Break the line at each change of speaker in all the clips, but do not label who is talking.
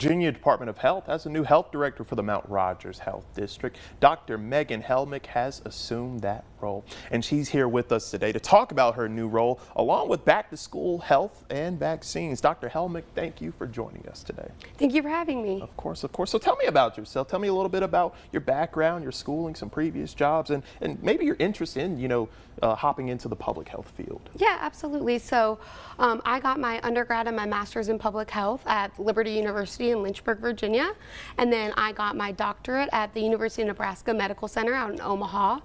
Virginia Department of Health has a new health director for the Mount Rogers Health District. Dr. Megan Helmick has assumed that role, and she's here with us today to talk about her new role, along with back-to-school health and vaccines. Dr. Helmick, thank you for joining us today.
Thank you for having me.
Of course, of course. So tell me about yourself. Tell me a little bit about your background, your schooling, some previous jobs, and maybe your interest in, hopping into the public health field.
Yeah, absolutely. So I got my undergrad and my master's in public health at Liberty University in Lynchburg, Virginia. And then I got my doctorate at the University of Nebraska Medical Center out in Omaha.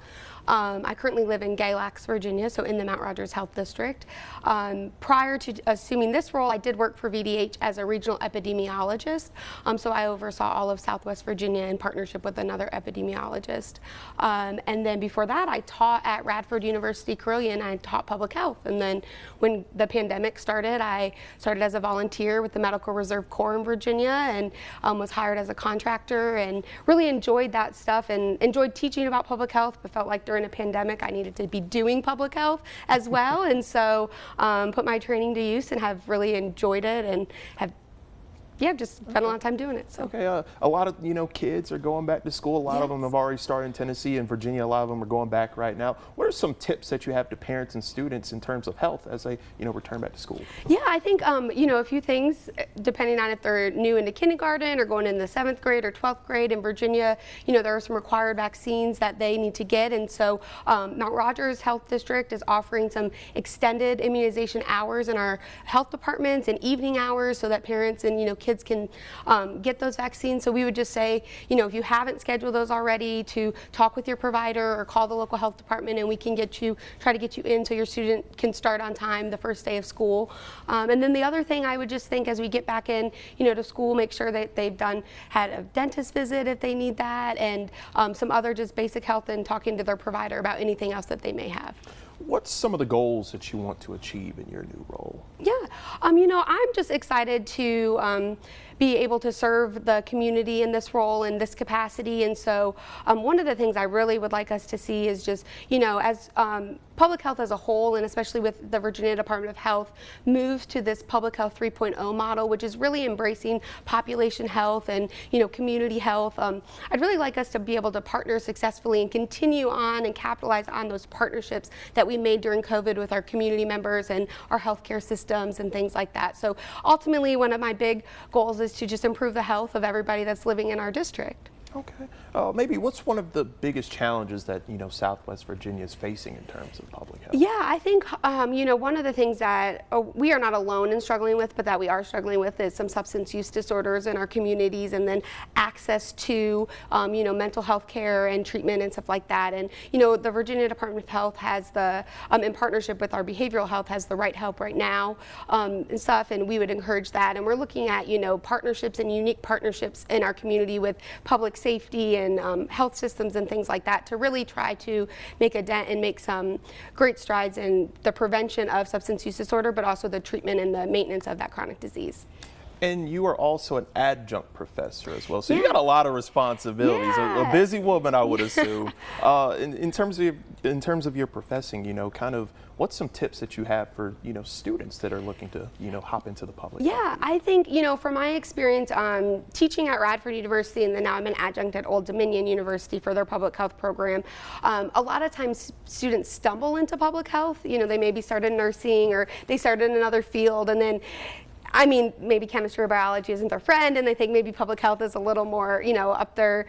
I currently live in Galax, Virginia, so in the Mount Rogers Health District. Prior to assuming this role, I did work for VDH as a regional epidemiologist. So I oversaw all of Southwest Virginia in partnership with another epidemiologist. And then before that, I taught at Radford University Carilion. I taught public health. And then when the pandemic started, I started as a volunteer with the Medical Reserve Corps in Virginia and was hired as a contractor and really enjoyed that stuff and enjoyed teaching about public health, but felt like during a pandemic I needed to be doing public health as well, and so put my training to use and have really enjoyed it and have just spent a lot of time doing it. So.
Okay, a lot of kids are going back to school. A lot of them have already started in Tennessee and Virginia. A lot of them are going back right now. What are some tips that you have to parents and students in terms of health as they return back to school?
Yeah, I think a few things depending on if they're new into kindergarten or going in the 7th grade or 12th grade in Virginia. There are some required vaccines that they need to get, and so Mount Rogers Health District is offering some extended immunization hours in our health departments and evening hours so that parents and kids can get those vaccines. So we would just say, if you haven't scheduled those already, to talk with your provider or call the local health department, and we can try to get you in so your student can start on time the first day of school. And then the other thing I would just think as we get back in, to school, make sure that they've had a dentist visit if they need that, and some other just basic health and talking to their provider about anything else that they may have.
What's some of the goals that you want to achieve in your new role?
Yeah, I'm just excited to be able to serve the community in this role, in this capacity. And so one of the things I really would like us to see is just, as public health as a whole, and especially with the Virginia Department of Health, moves to this public health 3.0 model, which is really embracing population health and, community health. I'd really like us to be able to partner successfully and continue on and capitalize on those partnerships that we made during COVID with our community members and our healthcare systems and things like that. So ultimately, one of my big goals is to just improve the health of everybody that's living in our district.
Okay. Maybe what's one of the biggest challenges that, Southwest Virginia is facing in terms of public health?
Yeah, I think, one of the things that we are not alone in struggling with, but that we are struggling with is some substance use disorders in our communities, and then access to, mental health care and treatment and stuff like that. And, the Virginia Department of Health has in partnership with our behavioral health, has the Right Help Right Now and stuff, and we would encourage that. And we're looking at, partnerships and unique partnerships in our community with public safety and health systems and things like that to really try to make a dent and make some great strides in the prevention of substance use disorder, but also the treatment and the maintenance of that chronic disease.
And you are also an adjunct professor as well, so you got a lot of responsibilities. A busy woman, I would assume. In terms of your professing, kind of what's some tips that you have for students that are looking to hop into the public?
Yeah, I think from my experience teaching at Radford University, and then now I'm an adjunct at Old Dominion University for their public health program. A lot of times students stumble into public health. They maybe started nursing or they started in another field, and then maybe chemistry or biology isn't their friend, and they think maybe public health is a little more, up their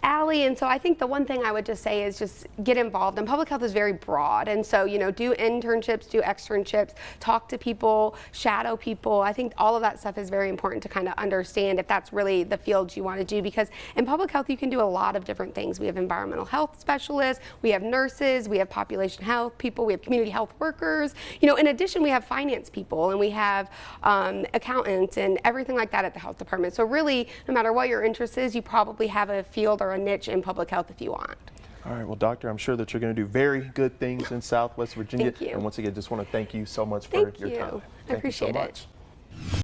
alley. And so I think the one thing I would just say is just get involved. And public health is very broad. And so, do internships, do externships, talk to people, shadow people. I think all of that stuff is very important to kind of understand if that's really the field you want to do. Because in public health, you can do a lot of different things. We have environmental health specialists, we have nurses, we have population health people, we have community health workers. In addition, we have finance people, and we have accountants and everything like that at the health department. So really, no matter what your interest is, you probably have a field or a niche in public health if you want.
All right, well, Doctor, I'm sure that you're going to do very good things in Southwest Virginia.
Thank you.
And once again, just want to thank you so much for your time.
I appreciate it.
Thank you so much.